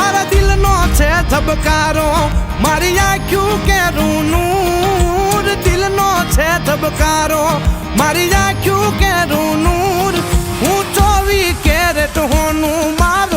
મારા દિલનો છે ધબકારો મારી આંખ્યું કેરું નૂર દિલનો છે ધબકારો મારી આંખ્યું કેરું નૂર હું 24 કેરેટ હોનું મારા